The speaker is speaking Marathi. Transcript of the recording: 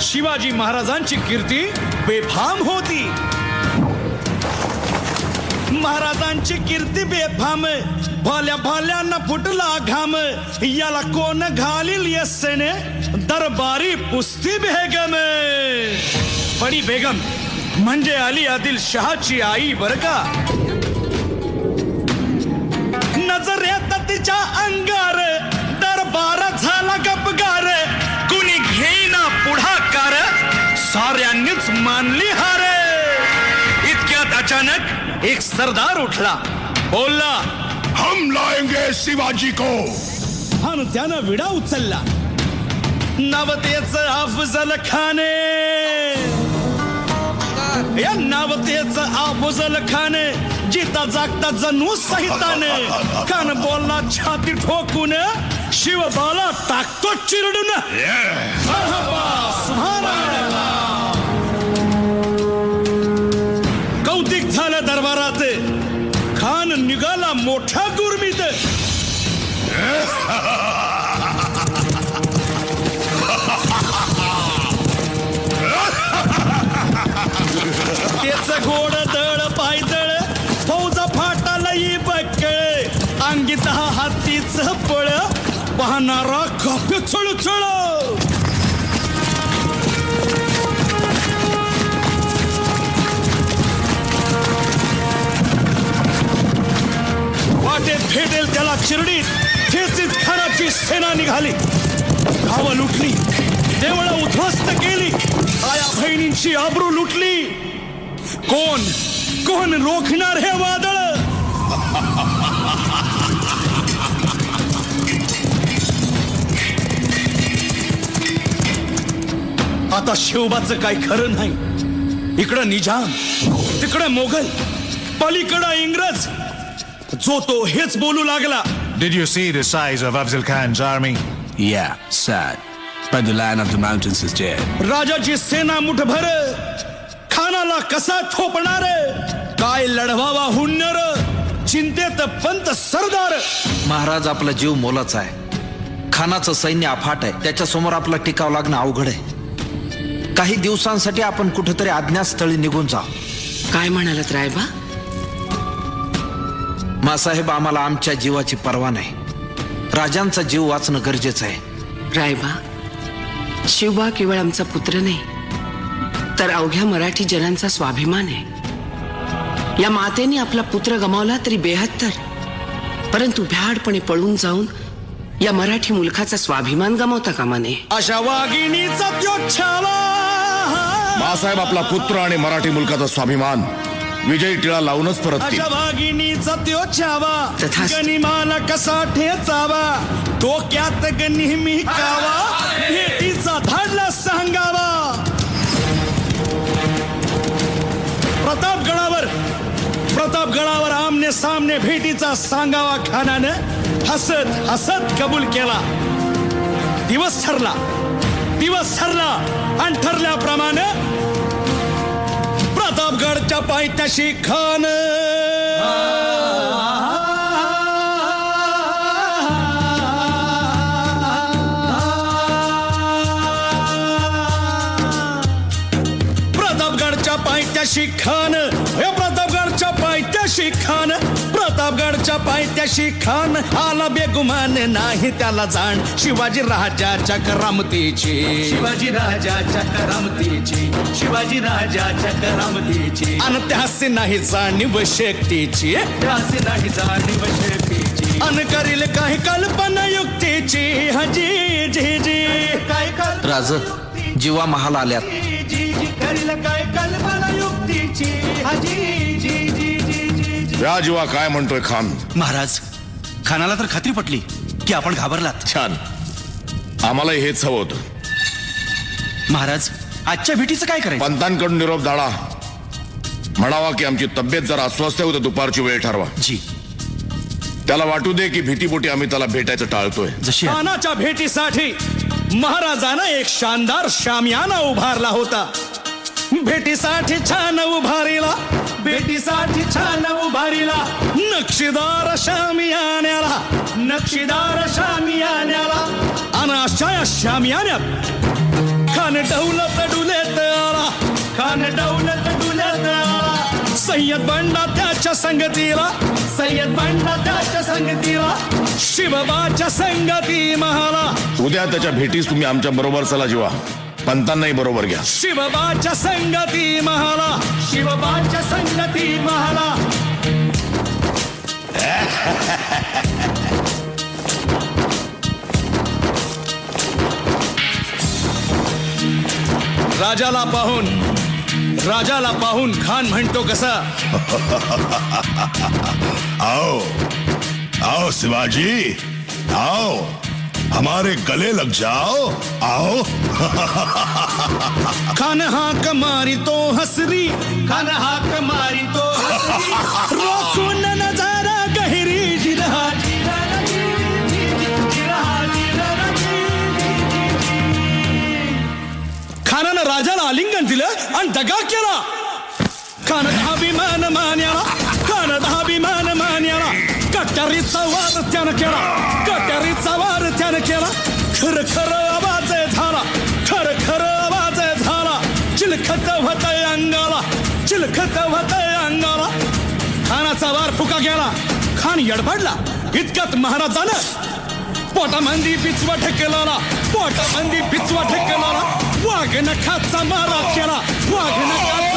शिवाजी महाराजांची कीर्ती बेफाम होती. महाराजांची कीर्ती बेफाम, भाल्या भाल्यांना फुटला घाम. याला कोण घालील यस्सेने, दरबारी पुस्ती बेगम. बडी बेगम म्हणजे अली आदिल शहाची आई बर का. नजरेत तिच्या अंगार दरबार झाला गपगार. कुणी घेईना पुढाकार, साऱ्यांनीच मानली हार. इतक्यात अचानक एक सरदार उठला, बोलला, हम लाएंगे शिवाजी को. आणि त्यानं विडा उचलला. नाव त्याचं अफजल खान. या नाव त्याचं अफजल खान. जिता जागता जणू सहिताने. कान बोलला छाती ठोकून, शिवबाला टाकतो चिरडून. कौतिक झालं दरबारात. खान निघाला मोठ्या गुरमीत. त्याच गोड दळ पायदळ, फौजा फाटाला बक्कळ. अंगी 10 हातीच पळ, पाहणारा काप्य छळछळ. वाटेत भेटेल त्याला चिरडीत ठेचीत खानाची सेना निघाली. गावं लुटली, देवळं उद्ध्वस्त केली, आया बहिणींची आबरू लुटली. कोण कोण रोखणार हे वादळ. आता शिवबाचं काय खरं नाही. इकडं निजाम, तिकडं मोगल, पलीकडं इंग्रज. जो तो हेच बोलू लागला. Did you see the size of Afzal Khan's army? Yeah, sad. But the Lion of the Mountains is dead. राजाची सेना मुठभर, खानाला कसा ठोपणार. काय लढवावा हुन्नर, चिंतेत पंत सरदार. महाराज आपला जीव मोलाचा आहे. खानाचं सैन्य अफाट आहे. त्याच्या समोर आपला टिकाव लागणं अवघड आहे. काही दिवसांसाठी आपण कुठेतरी अज्ञातस्थळी निघून जाऊ. काय म्हणालात रायबा? मासाहेब, आम्हाला आमच्या जीवाची पर्वा नाही. राजांचा जीव वाचणं गरजेचं आहे. रायबा, शिवबा केवळ आमचा पुत्र नाही, तर अवघ्या मराठी जनांचा स्वाभिमान आहे. या मातेने आपला पुत्र गमावला तरी 72, परंतु भ्याडपणे पळून जाऊन या मराठी मुलखाचा स्वाभिमान गमावता कामा नये. अशा वाघिणीचा त्यो छावा. मासाहेब आपला पुत्र आणि मराठी मुलकाचा स्वाभिमान विजयी टिळा लावूनच परततील. अशा वाघिणीचा त्यो छावा. तथास्तु. गनिमाला कसा ठेचावा, डोक्यात नेहमी कावा. भेटीचा धाडला सांगावा. प्रतापगडावर आमने सामने भेटीचा सांगावा. खानानं हसत हसत कबूल केला. दिवस ठरला आणि ठरल्याप्रमाणे प्रतापगडच्या पायथ्याशी खान. प्रतापगडच्या पायथ्याशी खान. प्रतापगडच्या पायथ्याशी खान. आला बेगुमान नाही त्याला जाण. शिवाजी राजाच्या करामतीची. अन त्यासी नाही जाणीव शेकटीची. अन करील काही कल्पना युक्तीची. हजी जी जी काय राज, जीवा महाल आल्यात. करील काय कल्पना युक्तीची. हजी जी जी जी. या जीवा काय म्हणतोय खान? महाराज, खानाला तर खात्री पटली की आपण घाबरलात. छान, आम्हालाही हेच हवं होतं. महाराज, आजच्या भेटीचं काय करायचं? पंतांकडून निरोप धाडा. म्हणावा की आमची तब्येत जरा अस्वस्थ आहे, उद्या दुपारची वेळ ठरवा. जी त्याला वाटू दे की भीतीपोटी आम्ही त्याला भेटायचं टाळतोय. जशी आहे. खानाच्या भेटीसाठी महाराजानं एक शानदार शामियाना उभारला होता. भेटीसाठी छान उभारीला, भेटीसाठी छान उभारीला नक्षीदार शामियान्याला, नक्षीदार शामियान्याला. आणि अशा या शामियान्यात खान डौलत डुलेत आला, खान डौलत डुलेत आला. सय्यद बंडा त्याच्या संगतीला, सय्यद बंडा त्याच्या संगतीला, शिवबाच्या संगती महाला. उद्या त्याच्या भेटीस तुम्ही आमच्या बरोबर चला जीवा, पंतांनाही बरोबर घ्या. शिवबाच्या संगती महाला, शिवबाच्या संगती महाला. राजाला पाहून खान म्हणतो कसा, आओ आओ शिवाजी, आओ हमारे गले लग जाओ, आओ. खान हाक मारी तो हसरी, खान हाक मारी तो हसरी. रोखून नजारा गहिरी जिरहा, जिरहा, जिरहा, जिरहा, खानानं राजाला आलिंगन दिलं आणि दगा केला. खान अभिमान मान्याला, खान अभिमान मान्याला. कट्यारीचा वार त्यानं केला, कट्यारीचा वार त्यानं केला. खर खर आवाज झाला, खर खर आवाज झाला. चिलखत होतय अंगाला, चिलखत होतय अंगाला. खानाचा वार फुका गेला, खान यडपडला. इतक्यात महाराजानं पोटामंदी पिचवा ठेकेला, पोटामंदी पिचवा ठेकेला. वाघ नखाचा मारा केला, वाघ नखाचा